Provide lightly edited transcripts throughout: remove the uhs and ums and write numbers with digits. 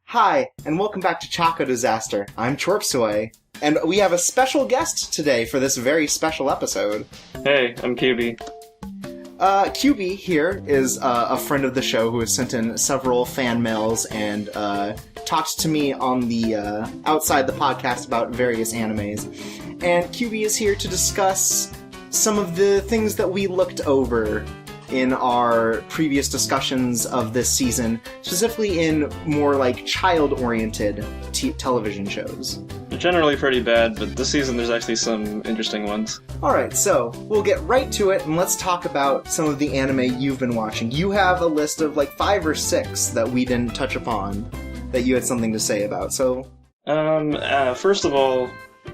Hi, and welcome back to Choco Disaster. I'm ChorpSaway, and we have a special guest today for this very special episode. Hey, I'm QB. QB here is a friend of the show who has sent in several fan mails and talked to me on the outside the podcast about various animes. And QB is here to discuss some of the things that we looked over in our previous discussions of this season, specifically in more like child-oriented television shows. They're generally pretty bad, but this season there's actually some interesting ones. Alright, so we'll get right to it, and let's talk about some of the anime you've been watching. You have a list of like 5 or 6 that we didn't touch upon, that you had something to say about, so... First of all,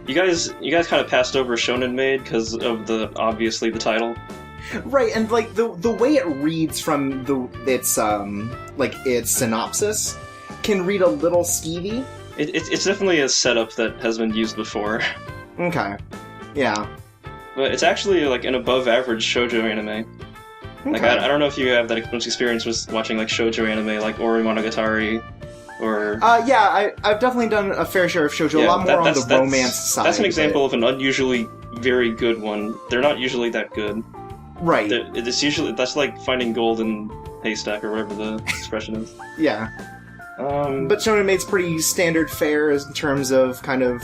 you guys kind of passed over Shonen Maid because of obviously the title. Right, and like the way it reads from its synopsis can read a little skeevy. It's definitely a setup that has been used before. Okay, yeah, but it's actually like an above-average shoujo anime. Okay. Like I don't know if you have that much experience with watching like shoujo anime, like Ori Monogatari, or yeah, I've definitely done a fair share of shoujo, yeah, a lot more on the romance side. That's an example of an unusually very good one. They're not usually that good. Right. That's like finding gold in haystack or whatever the expression is. Yeah. But Shonen Maid's pretty standard fare in terms of kind of...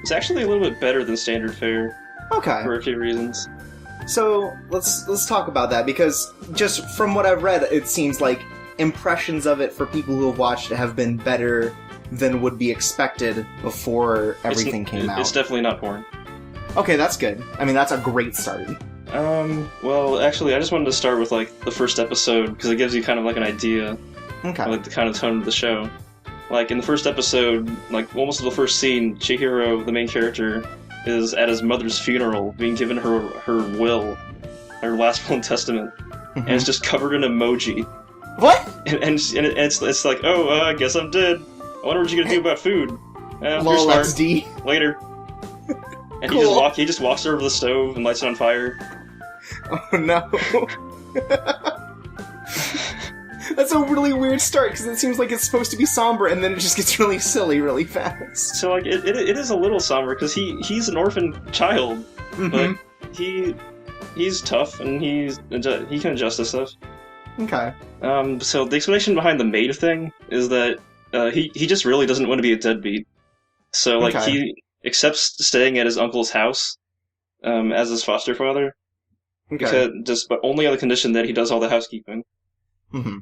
It's actually a little bit better than standard fare. Okay. For a few reasons. So, let's talk about that, because just from what I've read, it seems like impressions of it for people who have watched it have been better than would be expected before everything came out. It's definitely not porn. Okay, that's good. I mean, that's a great start. Well, actually, I just wanted to start with, like, the first episode, because it gives you kind of, like, an idea of, like, the kind of tone of the show. Like, in the first episode, like, almost the first scene, Chihiro, the main character, is at his mother's funeral, being given her will, her last will and testament, and it's just covered in emoji. What? And it's like, oh, I guess I'm dead. I wonder what you're gonna do about food. Lol, XD. Later. And Cool. he just walks over the stove and lights it on fire. Oh no. That's a really weird start, because it seems like it's supposed to be somber, and then it just gets really silly really fast. So, like, it is a little somber, because he's an orphan child, but he's tough, and he can adjust to stuff. Okay. So the explanation behind the maid thing is that he just really doesn't want to be a deadbeat. So, like, he accepts staying at his uncle's house as his foster father, but only on the condition that he does all the housekeeping.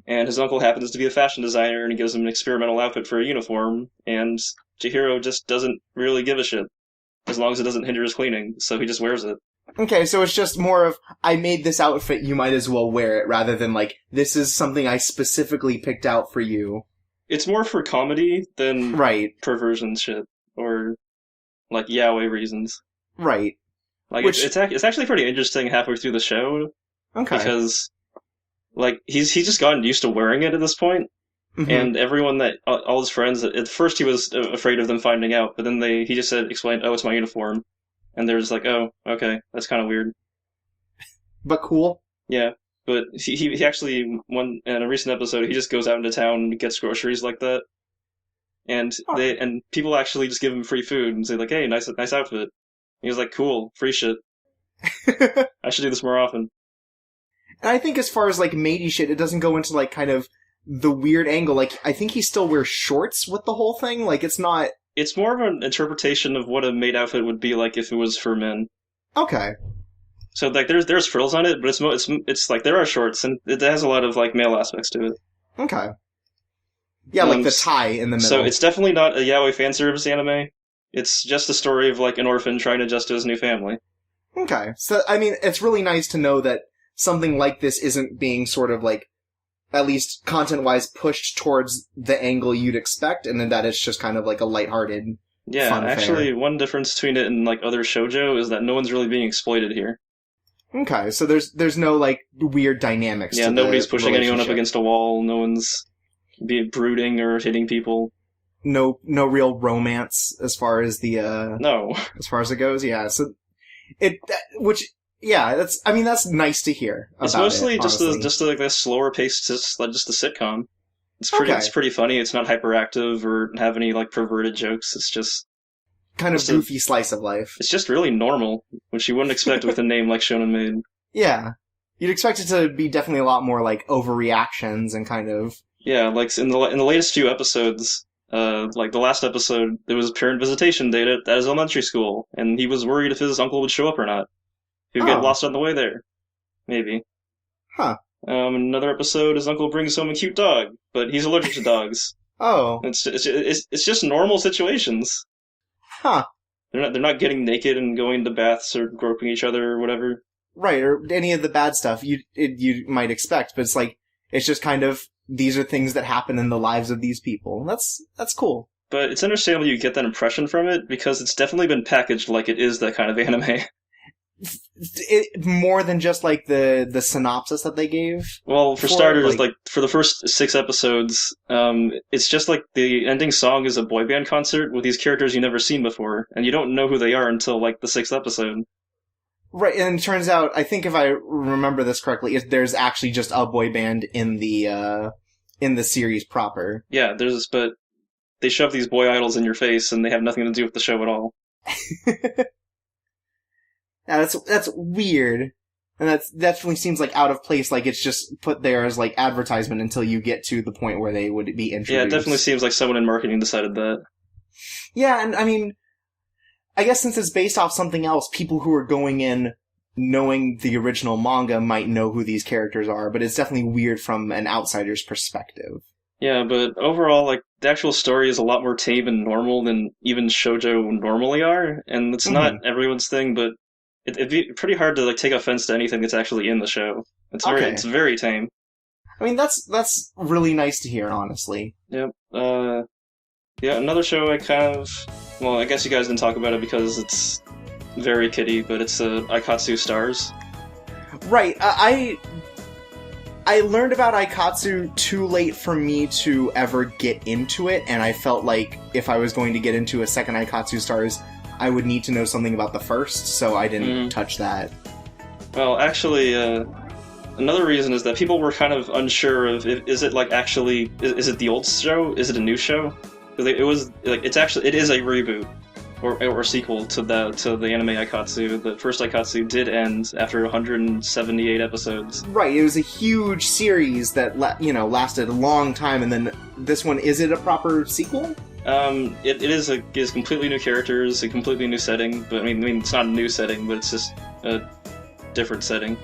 And his uncle happens to be a fashion designer, and he gives him an experimental outfit for a uniform, and Chihiro just doesn't really give a shit, as long as it doesn't hinder his cleaning, so he just wears it. Okay, so it's just more of, I made this outfit, you might as well wear it, rather than, like, this is something I specifically picked out for you. It's more for comedy than perversion shit, or, like, yaoi reasons. Right. Like, it's actually pretty interesting halfway through the show, because... Like, he's just gotten used to wearing it at this point, and everyone all his friends, at first he was afraid of them finding out, but then he just explained, oh, it's my uniform, and they're just like, oh, okay, that's kind of weird. But cool. Yeah, but he actually, in a recent episode, he just goes out into town and gets groceries like that, and people actually just give him free food and say, like, hey, nice outfit. And he was like, cool, free shit. I should do this more often. And I think as far as, like, matey shit, it doesn't go into, like, kind of the weird angle. Like, I think he still wears shorts with the whole thing. Like, it's not... It's more of an interpretation of what a maid outfit would be like if it was for men. Okay. So, like, there's frills on it, but it's like, there are shorts, and it has a lot of, like, male aspects to it. Okay. Yeah, like the tie in the middle. So it's definitely not a yaoi fanservice anime. It's just a story of, like, an orphan trying to adjust to his new family. Okay. So, I mean, it's really nice to know that something like this isn't being sort of, like, at least content-wise, pushed towards the angle you'd expect, and then that it's just kind of like a lighthearted fun actually, fare. one difference between it and like other shoujo is that no one's really being exploited here. Okay, so there's no like weird dynamics. Yeah, to nobody's the pushing anyone up against a wall. No one's being brooding or hitting people. No real romance as far as the no, as far as it goes. Yeah, so that's nice to hear. It's mostly just like a slower pace, just a sitcom. It's pretty funny. It's not hyperactive or have any like perverted jokes. It's just kind of goofy slice of life. It's just really normal, which you wouldn't expect with a name like Shonen Maid. Yeah, you'd expect it to be definitely a lot more like overreactions and kind of. Yeah, like in the latest few episodes, like the last episode, there was parent visitation day at his elementary school, and he was worried if his uncle would show up or not. He would get lost on the way there, maybe. Huh. Another episode, his uncle brings home a cute dog, but he's allergic to dogs. Oh. It's just normal situations. Huh. They're not getting naked and going to baths or groping each other or whatever. Right, or any of the bad stuff you might expect, but it's like it's just kind of these are things that happen in the lives of these people. That's cool. But it's understandable you get that impression from it because it's definitely been packaged like it is that kind of anime. More than just like the synopsis that they gave. Well, for starters, like for the first 6 episodes, it's just like the ending song is a boy band concert with these characters you've never seen before, and you don't know who they are until like the 6th episode. Right, and it turns out, I think if I remember this correctly, there's actually just a boy band in the series proper. Yeah, but they shove these boy idols in your face, and they have nothing to do with the show at all. Yeah, that's weird, and that definitely seems like out of place. Like it's just put there as like advertisement until you get to the point where they would be introduced. Yeah, it definitely seems like someone in marketing decided that. Yeah, and I mean, I guess since it's based off something else, people who are going in knowing the original manga might know who these characters are, but it's definitely weird from an outsider's perspective. Yeah, but overall, like, the actual story is a lot more tame and normal than even shoujo normally are, and it's not everyone's thing, but it'd be pretty hard to like take offense to anything that's actually in the show. It's very tame. I mean, that's really nice to hear, honestly. Yep. Yeah, another show I guess you guys didn't talk about it because it's very kiddie, but it's Aikatsu Stars. Right. I learned about Aikatsu too late for me to ever get into it, and I felt like if I was going to get into a second Aikatsu Stars, I would need to know something about the first, so I didn't touch that. Well, actually, another reason is that people were kind of unsure of is it the old show? Is it a new show? It is a reboot or sequel to the anime Aikatsu. The first Aikatsu did end after 178 episodes. Right, it was a huge series that lasted a long time, and then this one, is it a proper sequel? It is completely new characters, a completely new setting, but I mean it's not a new setting, but it's just a different setting.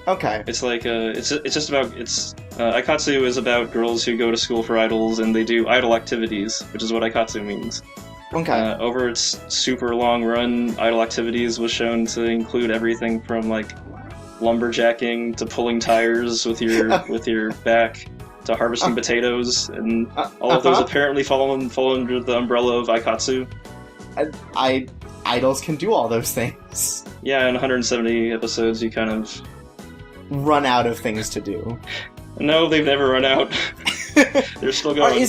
Okay. It's like Aikatsu is about girls who go to school for idols and they do idol activities, which is what Aikatsu means. Okay. Over its super long run, idol activities was shown to include everything from like lumberjacking to pulling tires with your back, to harvesting potatoes, and all of those apparently fall under the umbrella of Aikatsu. Idols can do all those things. Yeah, in 170 episodes, you kind of run out of things to do. No, they've never run out. They're still going.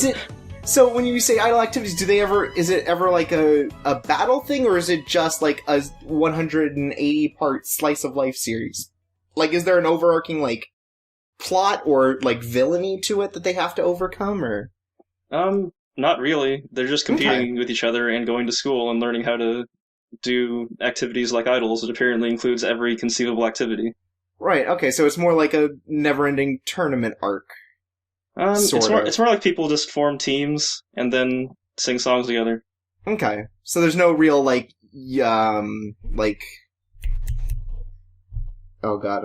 So when you say idol activities, is it ever like a battle thing, or is it just like a 180 part slice of life series? Like, is there an overarching like plot or like villainy to it that they have to overcome, or? Not really. They're just competing with each other and going to school and learning how to do activities like idols. It apparently includes every conceivable activity. Right. Okay. So it's more like a never-ending tournament arc. It's more like people just form teams and then sing songs together. Okay. So there's no real oh god,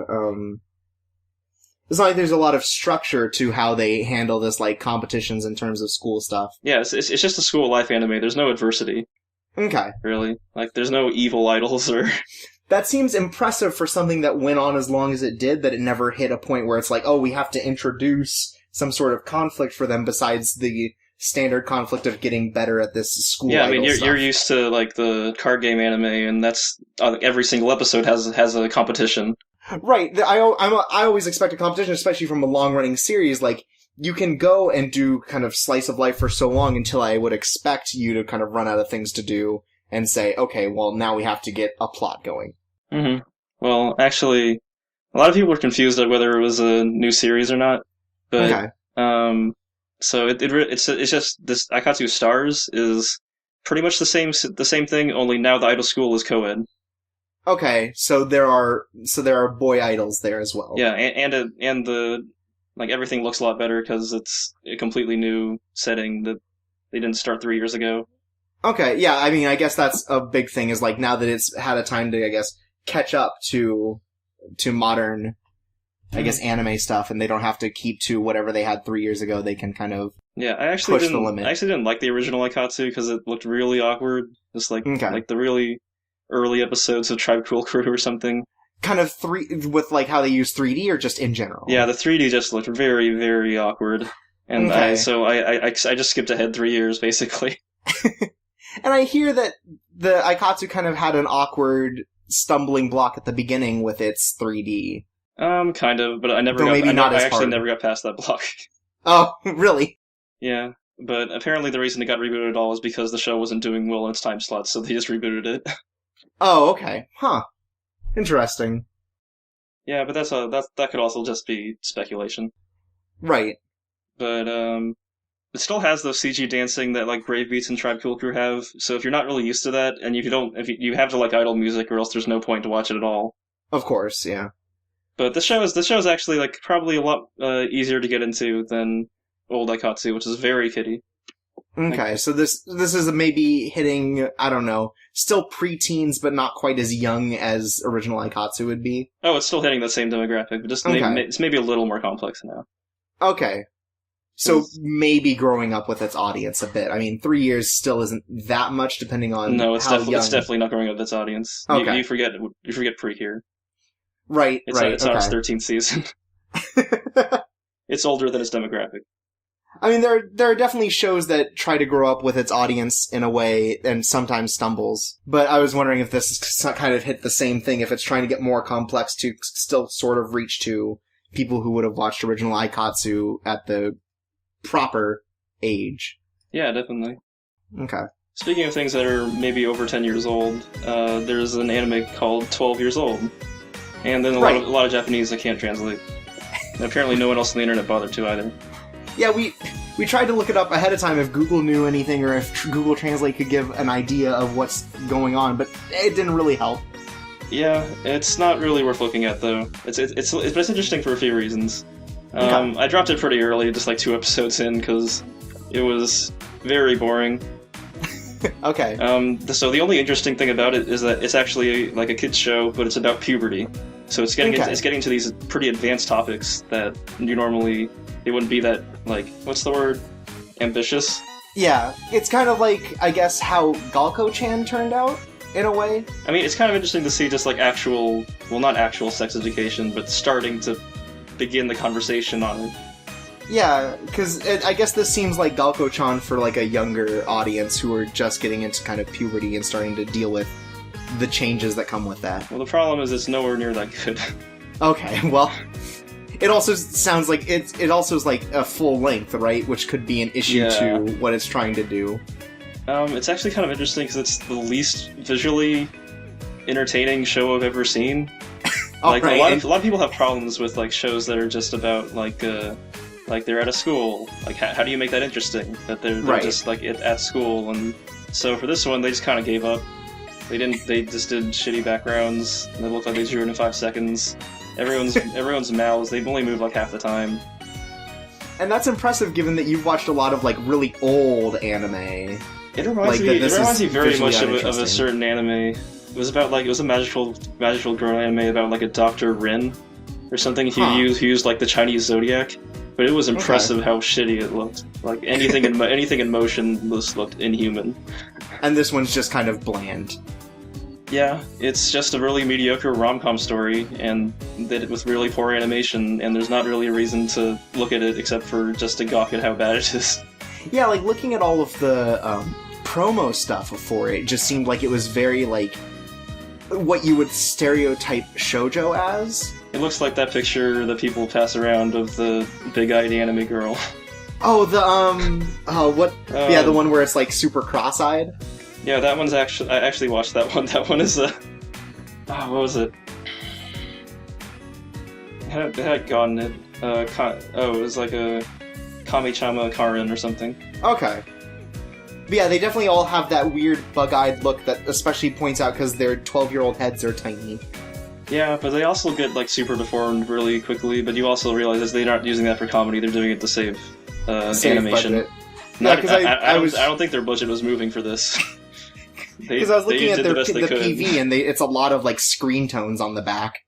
it's not like there's a lot of structure to how they handle this, like, competitions in terms of school stuff. Yeah, it's just a school life anime. There's no adversity. Okay. Really. Like, there's no evil idols or... That seems impressive for something that went on as long as it did, that it never hit a point where it's like, oh, we have to introduce some sort of conflict for them besides the standard conflict of getting better at this school. Yeah, I mean, you're used to like the card game anime, and that's every single episode has a competition. Right. I always expect a competition, especially from a long running series. Like, you can go and do kind of slice of life for so long until I would expect you to kind of run out of things to do and say, okay, well, now we have to get a plot going. Mm-hmm. Well, actually, a lot of people were confused at whether it was a new series or not. But, okay. So it's just this Aikatsu Stars is pretty much the same thing, only now the idol school is co-ed. Okay, so there are boy idols there as well. Yeah, and the like everything looks a lot better because it's a completely new setting that they didn't start 3 years ago. Okay, yeah, I mean, I guess that's a big thing is like now that it's had a time to, I guess, catch up to modern, I guess, anime stuff, and they don't have to keep to whatever they had 3 years ago. They can kind of push the limit. I actually didn't like the original Aikatsu because it looked really awkward. Just like the really early episodes of Tribe Cruel Crew or something. Kind of with like how they use 3D or just in general? Yeah, the 3D just looked very, very awkward. And I just skipped ahead 3 years, basically. And I hear that the Aikatsu kind of had an awkward stumbling block at the beginning with its 3D. Kind of, but I actually never got past that block. Oh, really? Yeah, but apparently the reason it got rebooted at all is because the show wasn't doing well in its time slots, so they just rebooted it. Oh, okay. Huh. Interesting. Yeah, but that could also just be speculation. Right. But, it still has those CG dancing that, like, Brave Beats and Tribe Called Crew have, so if you're not really used to that, and if you have to like idol music, or else there's no point to watch it at all. Of course, yeah. But the show is actually, like, probably a lot easier to get into than old Aikatsu, which is very kiddie. Okay, so this is maybe hitting, I don't know, still pre-teens, but not quite as young as original Aikatsu would be. Oh, it's still hitting the same demographic, but just it's maybe a little more complex now. Okay. So maybe growing up with its audience a bit. I mean, 3 years still isn't that much, depending on it's definitely not growing up with its audience. Okay. You forget Precure. Right, it's on its 13th season. It's older than its demographic. I mean, there are definitely shows that try to grow up with its audience in a way and sometimes stumbles. But I was wondering if this is kind of hit the same thing, if it's trying to get more complex to still sort of reach to people who would have watched original Aikatsu at the proper age. Yeah, definitely. Okay. Speaking of things that are maybe over 10 years old, there's an anime called 12 Years Old. And then a lot of Japanese that can't translate. And apparently no one else on the internet bothered to either. Yeah, we tried to look it up ahead of time if Google knew anything or if Google Translate could give an idea of what's going on, but it didn't really help. Yeah, it's not really worth looking at though. It's interesting for a few reasons. I dropped it pretty early, just like 2 episodes in, because it was very boring. Okay. So the only interesting thing about it is that it's actually like a kids show, but it's about puberty. So it's getting to these pretty advanced topics that it wouldn't be that, like, what's the word? Ambitious? Yeah, it's kind of like, I guess, how Galko-chan turned out, in a way. I mean, it's kind of interesting to see just, like, not actual sex education, but starting to begin the conversation on it. Yeah, because I guess this seems like Galko-chan for, like, a younger audience who are just getting into kind of puberty and starting to deal with the changes that come with that. Well, the problem is it's nowhere near that good. Okay, well... It also sounds like it also is like a full length, right? Which could be an issue to what it's trying to do. It's actually kind of interesting because it's the least visually entertaining show I've ever seen. Like a lot of people have problems with like shows that are just about like they're at a school. Like how do you make that interesting? That they're just like at school, and so for this one they just kind of gave up. They just did shitty backgrounds. And they looked like they drew in 5 seconds. Everyone's mouths, they only move like half the time. And that's impressive given that you've watched a lot of like really old anime. It reminds me very much of a certain anime. It was a magical girl anime about like a Dr. Rin or something who used like the Chinese zodiac. But it was impressive how shitty it looked. Like anything in motion looked inhuman. And this one's just kind of bland. Yeah, it's just a really mediocre rom-com story, and did it with really poor animation, and there's not really a reason to look at it except for just to gawk at how bad it is. Yeah, like, looking at all of the promo stuff for it just seemed like it was very, like, what you would stereotype shoujo as. It looks like that picture that people pass around of the big-eyed anime girl. Oh, the, yeah, the one where it's, like, super cross-eyed? Yeah, that one's actually... I actually watched that one. That one is a... what was it? It had gotten it. It was like a Kami-chama Karin or something. Okay. But yeah, they definitely all have that weird bug-eyed look that especially points out because their 12-year-old heads are tiny. Yeah, but they also get, like, super deformed really quickly, but you also realize they're not using that for comedy, they're doing it to save animation. Budget. Not, yeah, I don't think their budget was moving for this. Because I was looking at the PV, and it's a lot of, like, screen tones on the back.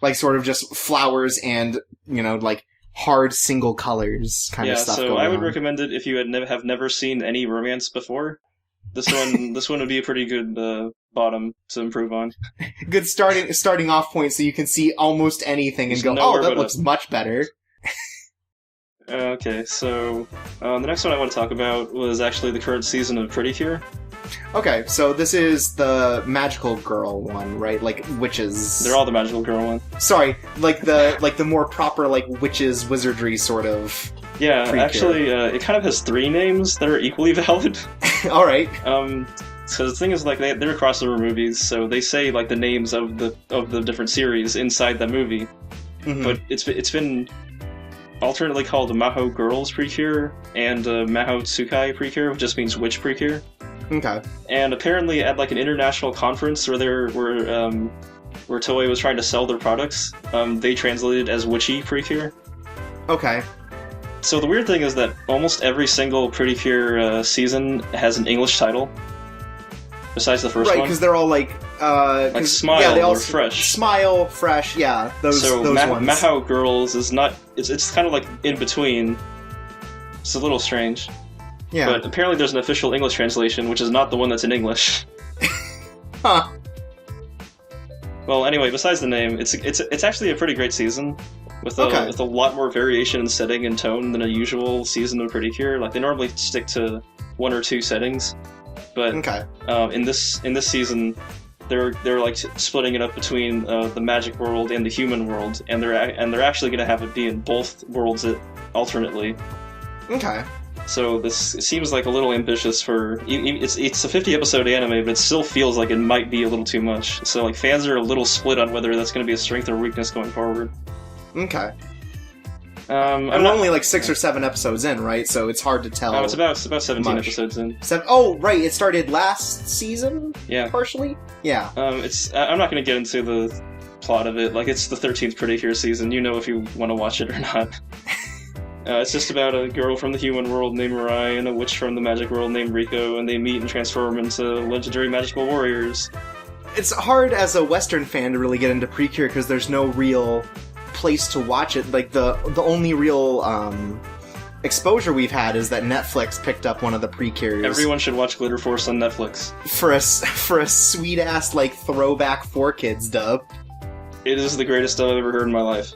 Like, sort of just flowers and, you know, like, hard single colors kind of stuff. Yeah, so I would recommend it if you have never seen any romance before. This one would be a pretty good bottom to improve on. Good starting off point, so you can see almost anything and go, oh, that looks much better. Okay, so the next one I want to talk about was actually the current season of Precure. Okay, so this is the magical girl one, right? Like witches. They're all the magical girl one. Sorry, like the more proper like witches wizardry sort of. Yeah, actually, it kind of has 3 names that are equally valid. All right. So the thing is, like, they're crossover movies, so they say like the names of the different series inside the movie, but it's been alternately called Mahou Girls Precure and Mahoutsukai Precure, which just means witch Precure. Okay. And apparently at like an international conference where Toei was trying to sell their products, they translated as witchy Precure. Okay. So the weird thing is that almost every single Precure season has an English title, besides the first one. Right, because they're all like Smile or Fresh. Smile, Fresh, yeah, those ones. Mahou Girls is not... It's kind of like in between. It's a little strange. Yeah. But apparently there's an official English translation, which is not the one that's in English. Huh. Well, anyway, besides the name, it's actually a pretty great season. With a lot more variation in setting and tone than a usual season of Precure. Like, they normally stick to 1 or 2 settings. But in this season, they're like splitting it up between the magic world and the human world, and they're actually going to have it be in both worlds alternately. Okay. So it seems like a little ambitious for... It's a 50-episode anime, but it still feels like it might be a little too much. So like fans are a little split on whether that's going to be a strength or weakness going forward. Okay. I'm only like 6 or 7 episodes in, right? So it's hard to tell. It's about 17 episodes in. Oh, right. It started last season? Yeah. Partially? Yeah. I'm not going to get into the plot of it. Like, it's the 13th Precure season. You know if you want to watch it or not. It's just about a girl from the human world named Mirai and a witch from the magic world named Riko, and they meet and transform into legendary magical warriors. It's hard as a Western fan to really get into Precure because there's no real place to watch it. Like, the only real exposure we've had is that Netflix picked up one of the Precures. Everyone should watch Glitter Force on Netflix. For a sweet-ass, like, throwback 4Kids dub. It is the greatest dub I've ever heard in my life.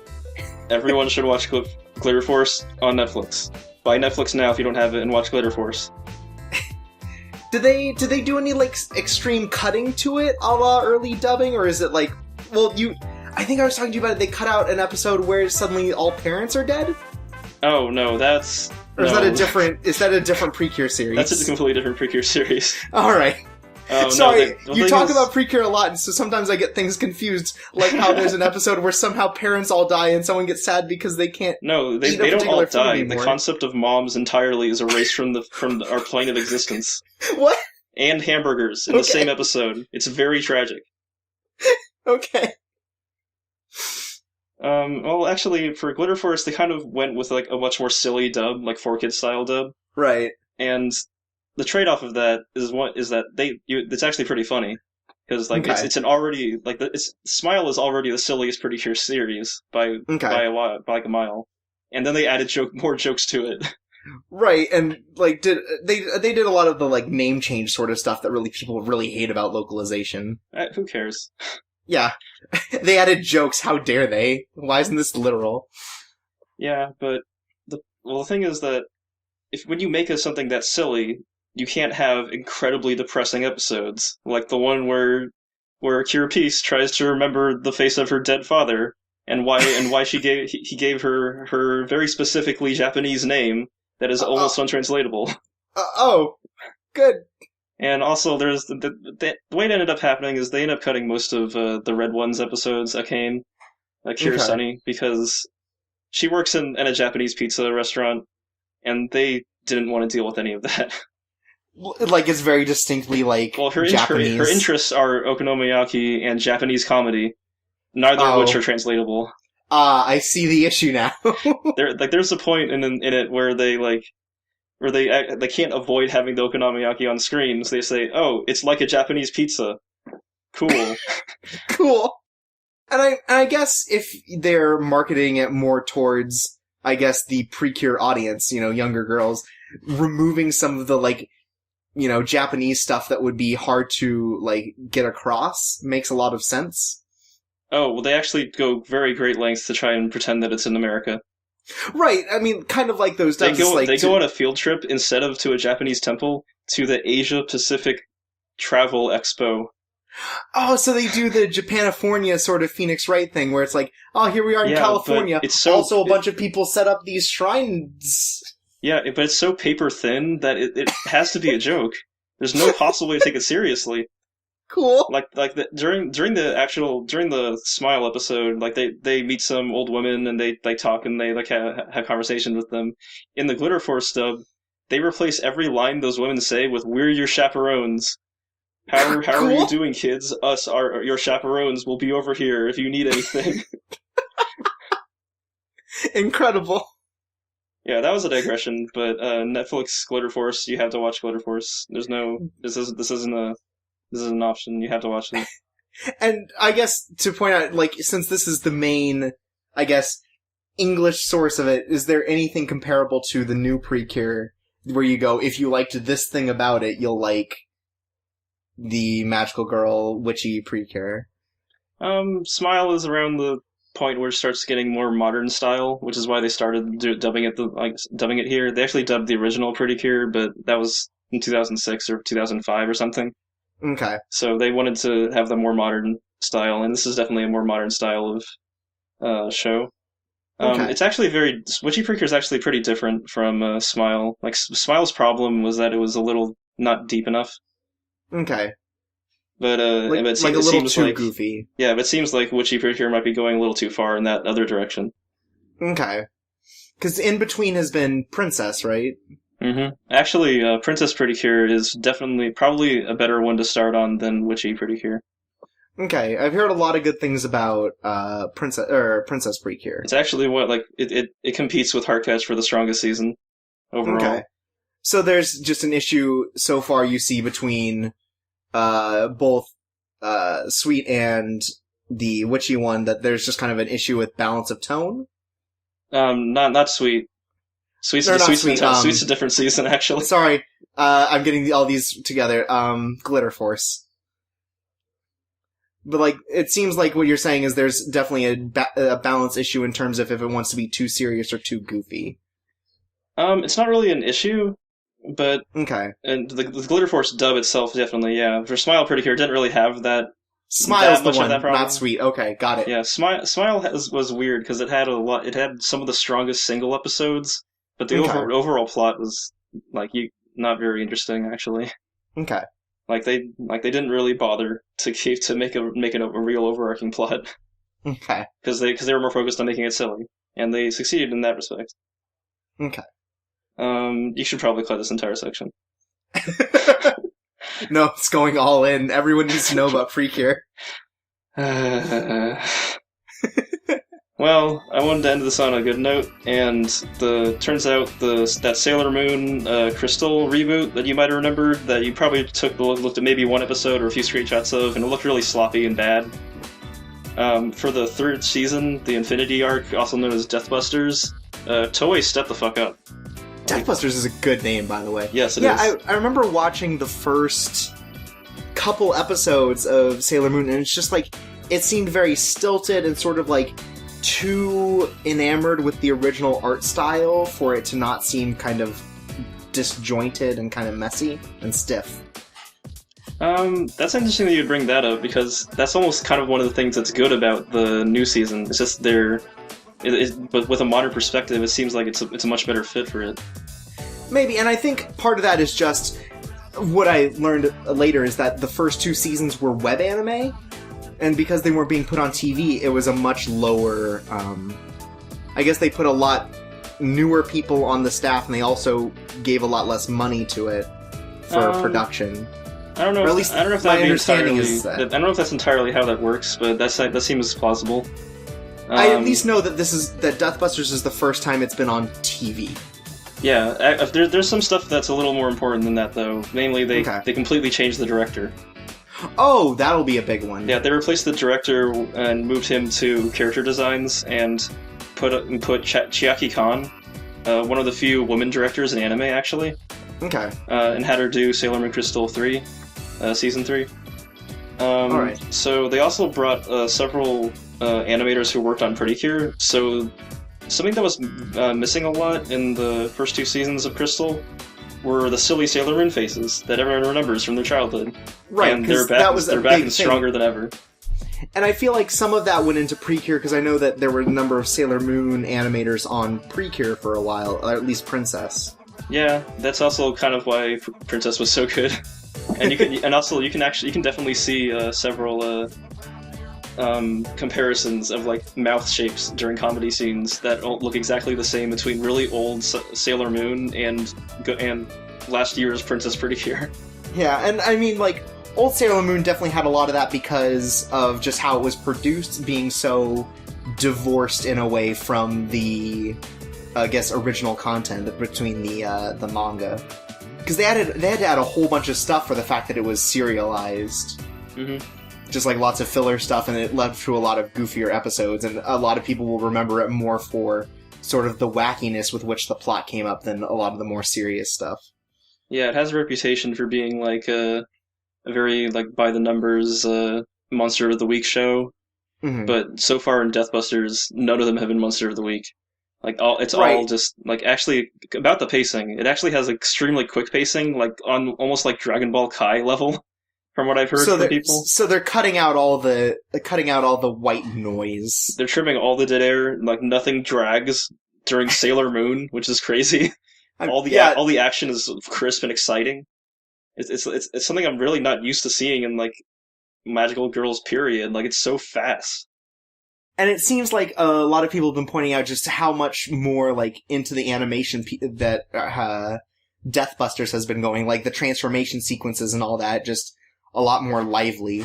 Everyone should watch Glitter Force on Netflix. Buy Netflix now if you don't have it and watch Glitter Force. Do they do any, like, extreme cutting to it a la early dubbing, or is it like... Well, I think I was talking to you about it, they cut out an episode where suddenly all parents are dead? Oh, no, that's... Or is that a different Precure series? That's a completely different Precure series. Alright. Sorry, you talk about Precure a lot, and so sometimes I get things confused, like how there's an episode where somehow parents all die and someone gets sad because they can't. No, they don't all die. The concept of moms entirely is erased from our plane of existence. What? And hamburgers in the same episode. It's very tragic. Okay. Well, actually, for Glitter Force, they kind of went with like a much more silly dub, like 4Kids style dub. Right. And the trade-off of that is that it's actually pretty funny because like it's an already like Smile is already the silliest Precure series by a mile, and then they added more jokes to it. Right, and like they did a lot of the like name change sort of stuff that people really hate about localization. Who cares? Yeah, they added jokes. How dare they? Why isn't this literal? Yeah, but the thing is that when you make something that's silly, you can't have incredibly depressing episodes like the one where Peace tries to remember the face of her dead father and why he gave her very specifically Japanese name that is almost untranslatable. Oh, good. And also, there's the way it ended up happening is they ended up cutting most of the Red One's episodes, Akane, Kirasani, because she works in a Japanese pizza restaurant, and they didn't want to deal with any of that. Like, it's very distinctly, like, Japanese. Her interests are okonomiyaki and Japanese comedy, neither of which are translatable. I see the issue now. There's a point in it where they can't avoid having the okonomiyaki on screen, so they say, "Oh, it's like a Japanese pizza." Cool. Cool. And I guess if they're marketing it more towards, I guess, the Precure audience, younger girls, removing some of the, like, Japanese stuff that would be hard to, like, get across makes a lot of sense. Oh, well, they actually go very great lengths to try and pretend that it's in America. Right, I mean, kind of like those dubs. They go on a field trip, instead of to a Japanese temple, to the Asia Pacific Travel Expo. Oh, so they do the Japanifornia sort of Phoenix Wright thing, where it's like, oh, here we are in California. It's also a bunch of people set up these shrines. Yeah, but it's so paper thin that it has to be a joke. There's no possible way to take it seriously. Cool. During the Smile episode, like they meet some old women and they talk and they like have conversations with them. In the Glitter Force dub, they replace every line those women say with "We're your chaperones." How are you doing, kids? Us are your chaperones. We'll be over here if you need anything. Incredible. Yeah, that was a digression, but Netflix Glitter Force, you have to watch Glitter Force. This isn't an option. You have to watch it. And I guess to point out, like, since this is the main, I guess, English source of it, is there anything comparable to the new Precure where you go, if you liked this thing about it, you'll like the magical girl witchy Precure? Smile is around the point where it starts getting more modern style, which is why they started dubbing it here. They actually dubbed the original Precure, but that was in 2006 or 2005 or something. Okay. So they wanted to have the more modern style, and this is definitely a more modern style of show. Okay. It's actually Witchy Precure is actually pretty different from Smile. Like, Smile's problem was that it was a little not deep enough. Okay. But it seems too goofy. Yeah, but it seems like Witchy Precure might be going a little too far in that other direction. Okay. Because in between has been Princess, right? Mm-hmm. Actually, Princess Precure is probably a better one to start on than Witchy Precure. Okay, I've heard a lot of good things about Princess Precure. It's actually it competes with Heartcatch for the strongest season overall. Okay. So there's just an issue so far you see between both Sweet and the Witchy one, that there's just kind of an issue with balance of tone? Not Sweet. Sweet's a different season, actually. Sorry, I'm getting all these together. Glitter Force. But, like, it seems like what you're saying is there's definitely a balance issue in terms of if it wants to be too serious or too goofy. It's not really an issue, but... Okay. And the Glitter Force dub itself, definitely, yeah. For Smile Precure, it didn't really have that... Smile's the one, not Sweet. Okay, got it. Yeah, Smile was weird, because it had some of the strongest single episodes, but the overall plot was, like, not very interesting, actually. Okay. Like they didn't really bother to make a real overarching plot. Okay. Because they were more focused on making it silly, and they succeeded in that respect. Okay. You should probably cut this entire section. No, it's going all in. Everyone needs to know about Precure. Well, I wanted to end this on a good note, and turns out that Sailor Moon Crystal reboot that you might have remembered, that you probably looked at maybe one episode or a few screenshots of, and it looked really sloppy and bad. For the third season, the Infinity arc, also known as Deathbusters, Toei stepped the fuck up. Deathbusters is a good name, by the way. Yes, it is. I remember watching the first couple episodes of Sailor Moon, and it's just like, it seemed very stilted and sort of like too enamored with the original art style for it to not seem kind of disjointed and kind of messy and stiff. That's interesting that you'd bring that up, because that's almost kind of one of the things that's good about the new season. It's just but with a modern perspective, it seems like it's a much better fit for it. Maybe, and I think part of that is just what I learned later is that the first 2 seasons were web anime, and because they weren't being put on TV, it was a much lower. I guess they put a lot newer people on the staff, and they also gave a lot less money to it for production. I don't know. Or at least I don't know if my understanding is that. I don't know if that's entirely how that works, but that seems plausible. I at least know that that Deathbusters is the first time it's been on TV. Yeah, there's some stuff that's a little more important than that, though. Namely, they completely changed the director. Oh, that'll be a big one. Yeah, they replaced the director and moved him to character designs and put Chiaki Kan, one of the few women directors in anime, actually. Okay. And had her do Sailor Moon Crystal 3, Season 3. Alright. So they also brought several animators who worked on Precure. So something that was missing a lot in the first 2 seasons of Crystal were the silly Sailor Moon faces that everyone remembers from their childhood. Right, and they're back, they're back and stronger than ever. And I feel like some of that went into Precure, because I know that there were a number of Sailor Moon animators on Precure for a while, or at least Princess. Yeah, that's also kind of why Princess was so good. And you can definitely see several comparisons of like mouth shapes during comedy scenes that look exactly the same between really old Sailor Moon and last year's Princess Precure. Yeah, and I mean, like, old Sailor Moon definitely had a lot of that because of just how it was produced, being so divorced in a way from the, I guess, original content between the manga. Because they had to add a whole bunch of stuff for the fact that it was serialized. Mm-hmm. Just like lots of filler stuff, and it led to a lot of goofier episodes, and a lot of people will remember it more for sort of the wackiness with which the plot came up than a lot of the more serious stuff. Yeah, it has a reputation for being like a very like by the numbers Monster of the Week show, but so far in Deathbusters, none of them have been Monster of the Week. Like all just like actually about the pacing. It actually has extremely quick pacing, like on almost like Dragon Ball Kai level, from what I've heard from people. So they're cutting out all the white noise. They're trimming all the dead air. Like nothing drags during Sailor Moon, which is crazy. All the action is crisp and exciting. It's something I'm really not used to seeing in like Magical Girls period. Like it's so fast. And it seems like a lot of people have been pointing out just how much more like into the animation that Deathbusters has been going, like the transformation sequences and all that, just a lot more lively.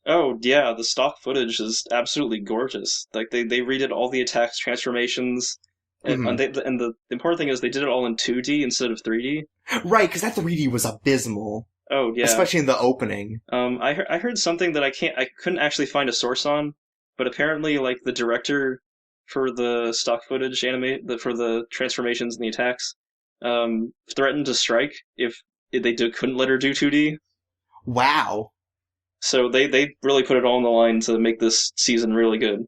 Oh yeah, the stock footage is absolutely gorgeous. Like they redid all the attacks, transformations. And, the important thing is they did it all in 2D instead of 3D. Right, because that 3D was abysmal. Oh yeah, especially in the opening. I heard something that I couldn't actually find a source on, but apparently like the director for the stock footage for the transformations and the attacks threatened to strike if they couldn't let her do 2D. Wow. So they really put it all on the line to make this season really good.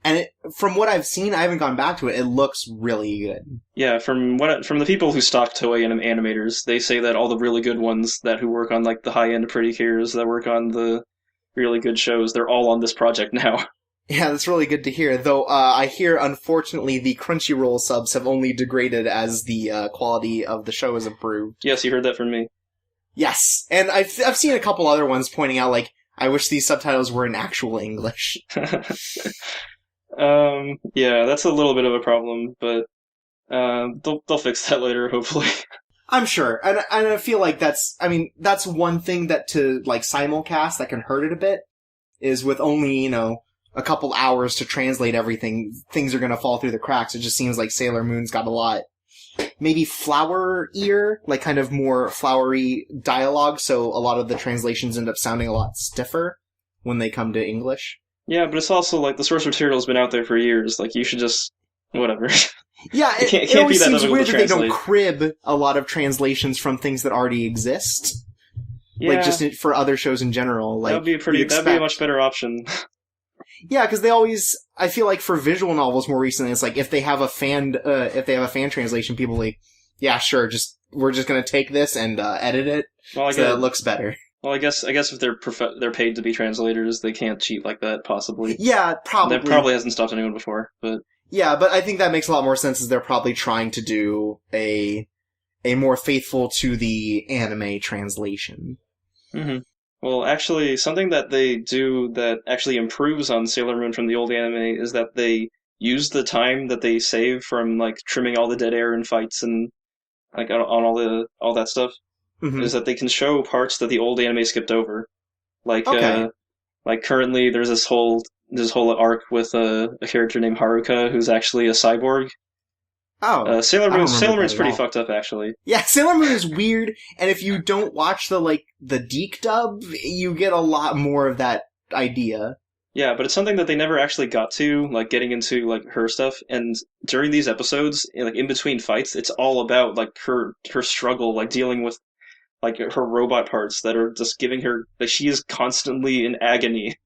And from what I've seen, I haven't gone back to it, it looks really good. Yeah, from the people who stock Toei animators, they say that all the really good ones who work on like the high-end Precures, that work on the really good shows, they're all on this project now. Yeah, that's really good to hear. Though I hear, unfortunately, the Crunchyroll subs have only degraded as the quality of the show has improved. Yes, you heard that from me. Yes, and I've seen a couple other ones pointing out, like, I wish these subtitles were in actual English. Yeah, that's a little bit of a problem, but they'll fix that later, hopefully. I'm sure, and I feel like that's one thing that to, like, simulcast that can hurt it a bit, is with only, a couple hours to translate everything, things are gonna fall through the cracks. It just seems like Sailor Moon's got a lot, maybe flower-ier, like kind of more flowery dialogue, so a lot of the translations end up sounding a lot stiffer when they come to English. Yeah, but it's also like the source material's been out there for years. Like you should just whatever. Yeah, it it always be that seems difficult weird to that they don't translate. crib a lot of translations from things that already exist. Yeah, Like, just for other shows in general. Like, that'd be a much better option. Yeah, because they always, I feel like for visual novels more recently, it's like, if they have a fan translation, people like, yeah, sure, we're just gonna take this and, edit it, so that it looks better. Well, I guess if they're paid to be translators, they can't cheat like that, possibly. Yeah, probably. That probably hasn't stopped anyone before, but... Yeah, but I think that makes a lot more sense, as they're probably trying to do a more faithful to the anime translation. Mm-hmm. Well, actually, something that they do that actually improves on Sailor Moon from the old anime is that they use the time that they save from, like, trimming all the dead air and fights and, like, on all that stuff, is that they can show parts that the old anime skipped over. Like, like currently there's this whole arc with a character named Haruka who's actually a cyborg. Oh, Sailor Moon's pretty fucked up, actually. Yeah, Sailor Moon is weird, and if you don't watch the Deke dub, you get a lot more of that idea. Yeah, but it's something that they never actually got to, like, getting into, like, her stuff, and during these episodes, like, in between fights, it's all about, like, her struggle, like, dealing with, like, her robot parts that are just giving her, like, she is constantly in agony.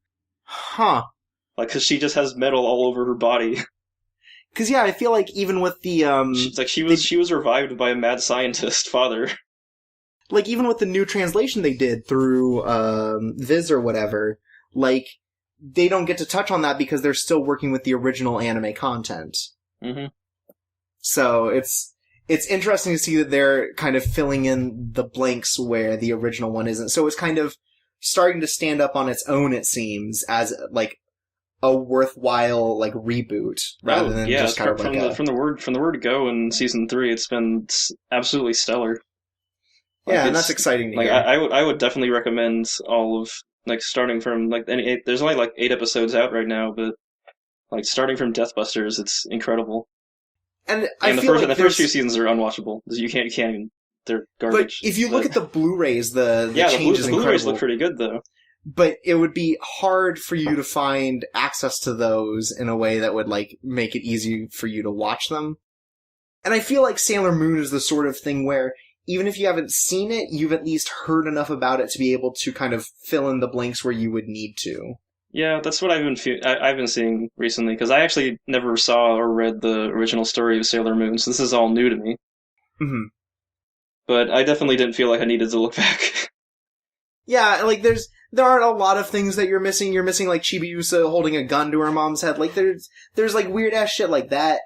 Huh. Like, because she just has metal all over her body. Because, yeah, I feel like even with the, she was revived by a mad scientist father. Like, even with the new translation they did through, Viz or whatever, like, they don't get to touch on that because they're still working with the original anime content. Mm-hmm. So, it's interesting to see that they're kind of filling in the blanks where the original one isn't. So it's kind of starting to stand up on its own, it seems, as, like, a worthwhile, like, reboot, rather than just kind of like from the word go in season 3, it's been absolutely stellar. Like, yeah, and that's exciting to hear. I would definitely recommend all of, like, starting from, like, there's only, like, 8 episodes out right now, but, like, starting from Deathbusters, it's incredible. And the first few seasons are unwatchable. You can't even, they're garbage. But if you look at the Blu-rays, the change is incredible. The Blu-rays look pretty good, though. But it would be hard for you to find access to those in a way that would, like, make it easy for you to watch them. And I feel like Sailor Moon is the sort of thing where, even if you haven't seen it, you've at least heard enough about it to be able to kind of fill in the blanks where you would need to. Yeah, that's what I've been seeing recently, because I actually never saw or read the original story of Sailor Moon, so this is all new to me. Mm-hmm. But I definitely didn't feel like I needed to look back. Yeah, like, there aren't a lot of things that you're missing. You're missing, like, Chibiusa holding a gun to her mom's head. Like, there's like, weird-ass shit like that.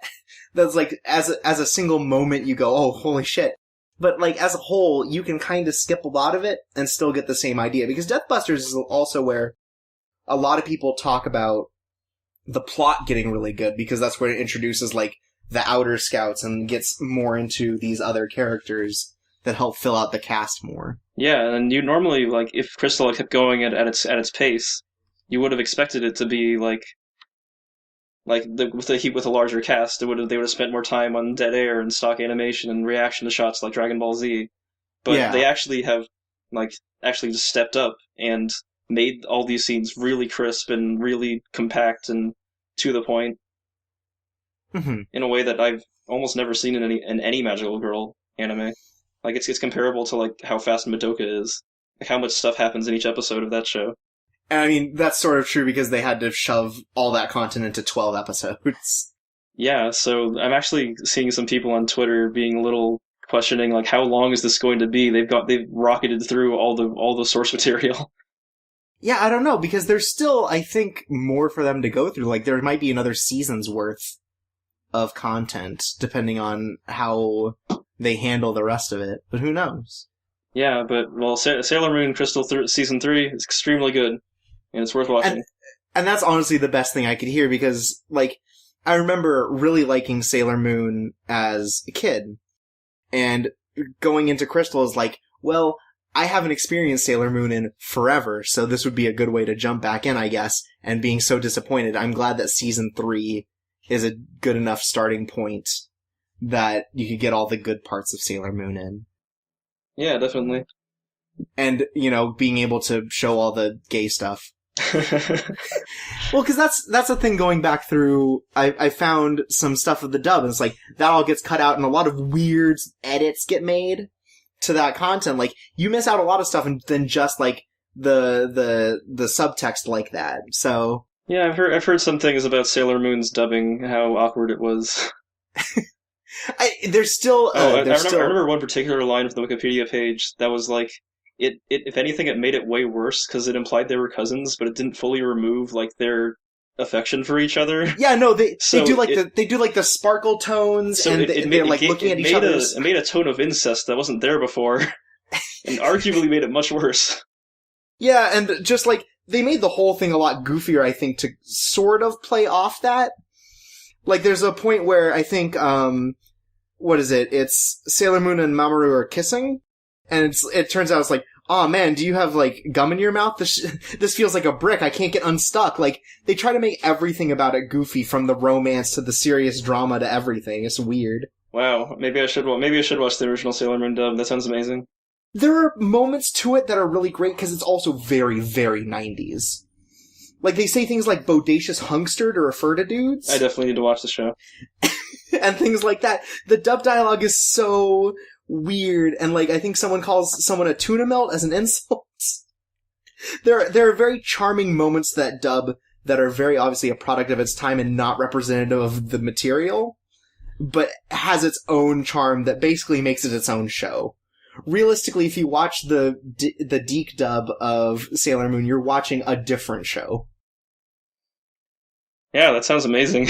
That's, like, as a single moment, you go, oh, holy shit. But, like, as a whole, you can kind of skip a lot of it and still get the same idea. Because Deathbusters is also where a lot of people talk about the plot getting really good, because that's where it introduces, like, the Outer Scouts and gets more into these other characters that help fill out the cast more. Yeah, and you normally, like, if Crystal had kept going at its pace, you would have expected it to be like with a larger cast, they would have spent more time on dead air and stock animation and reaction to shots like Dragon Ball Z. But they actually have, like, just stepped up and made all these scenes really crisp and really compact and to the point. Mm-hmm. In a way that I've almost never seen in any Magical Girl anime. Like, it's comparable to, like, how fast Madoka is. Like, how much stuff happens in each episode of that show. And I mean, that's sort of true because they had to shove all that content into 12 episodes. Yeah, so I'm actually seeing some people on Twitter being a little questioning, like, how long is this going to be? They've rocketed through all the source material. Yeah, I don't know, because there's still, I think, more for them to go through. Like, there might be another season's worth of content, depending on how they handle the rest of it. But who knows? Yeah, but, well, Sailor Moon Crystal Season 3 is extremely good, and it's worth watching. And that's honestly the best thing I could hear, because, like, I remember really liking Sailor Moon as a kid, and going into Crystal is like, well, I haven't experienced Sailor Moon in forever, so this would be a good way to jump back in, I guess, and being so disappointed, I'm glad that Season 3 is a good enough starting point that you could get all the good parts of Sailor Moon in. Yeah, definitely. And, you know, being able to show all the gay stuff. Well, because that's the thing going back through, I found some stuff of the dub, and it's like, that all gets cut out, and a lot of weird edits get made to that content. Like, you miss out a lot of stuff than just, like, the subtext like that, so... Yeah, I've heard some things about Sailor Moon's dubbing, how awkward it was. There's still... I remember one particular line from the Wikipedia page that was like, if anything, it made it way worse because it implied they were cousins, but it didn't fully remove like their affection for each other. Yeah, no, they do like the sparkle tones, so and they're like looking at each other. It made a tone of incest that wasn't there before, and arguably made it much worse. Yeah, and just like they made the whole thing a lot goofier, I think, to sort of play off that. Like, there's a point where I think, what is it? It's Sailor Moon and Mamoru are kissing. And it turns out it's like, oh man, do you have like gum in your mouth? This feels like a brick. I can't get unstuck. Like, they try to make everything about it goofy, from the romance to the serious drama to everything. It's weird. Wow, maybe I should watch the original Sailor Moon dub. That sounds amazing. There are moments to it that are really great because it's also very, very 90s. Like, they say things like bodacious hunkster to refer to dudes. I definitely need to watch the show. And things like that. The dub dialogue is so weird, and like, I think someone calls someone a tuna melt as an insult. There are very charming moments that dub that are very obviously a product of its time and not representative of the material, but has its own charm that basically makes it its own show. Realistically, if you watch the Deke dub of Sailor Moon, you're watching a different show. Yeah, that sounds amazing.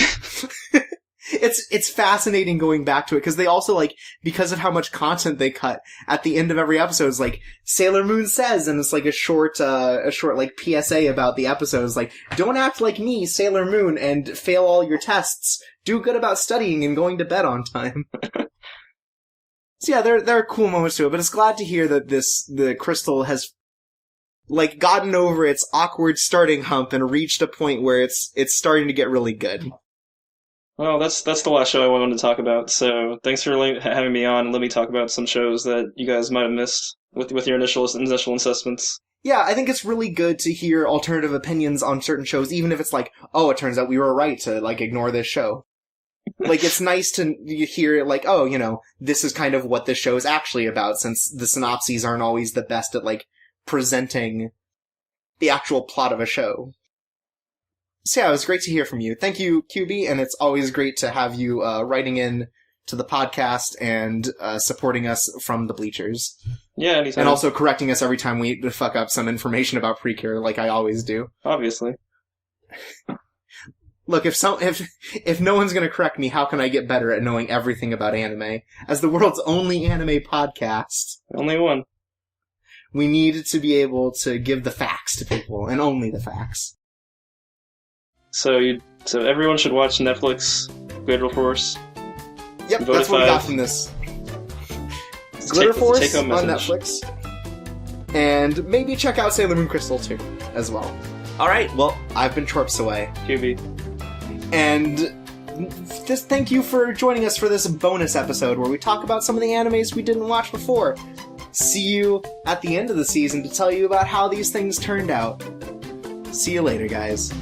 It's fascinating going back to it, because they also, like, because of how much content they cut, at the end of every episode is like, Sailor Moon says, and it's like a short like PSA about the episodes, like, don't act like me, Sailor Moon, and fail all your tests. Do good about studying and going to bed on time. So yeah, there are cool moments to it, but it's glad to hear that the Crystal has, like, gotten over its awkward starting hump and reached a point where it's starting to get really good. Well, that's the last show I wanted to talk about, so thanks for having me on and let me talk about some shows that you guys might have missed with your initial assessments. Yeah, I think it's really good to hear alternative opinions on certain shows, even if it's like, oh, it turns out we were right to, like, ignore this show. Like, it's nice to hear, like, oh, you know, this is kind of what this show is actually about, since the synopses aren't always the best at, like, presenting the actual plot of a show. So yeah, it was great to hear from you. Thank you, QB, and it's always great to have you writing in to the podcast and supporting us from the bleachers. Yeah, anytime. And also correcting us every time we fuck up some information about Precure, like I always do. Obviously. Look, if no one's gonna correct me, how can I get better at knowing everything about anime? As the world's only anime podcast. Only one. We need to be able to give the facts to people, and only the facts. So everyone should watch Netflix, Glitter Force. Yep, that's what we got from this. Glitter Force on Netflix. And maybe check out Sailor Moon Crystal too, as well. Alright, well, I've been ChorpSaway. QB. And just thank you for joining us for this bonus episode where we talk about some of the animes we didn't watch before. See you at the end of the season to tell you about how these things turned out. See you later, guys.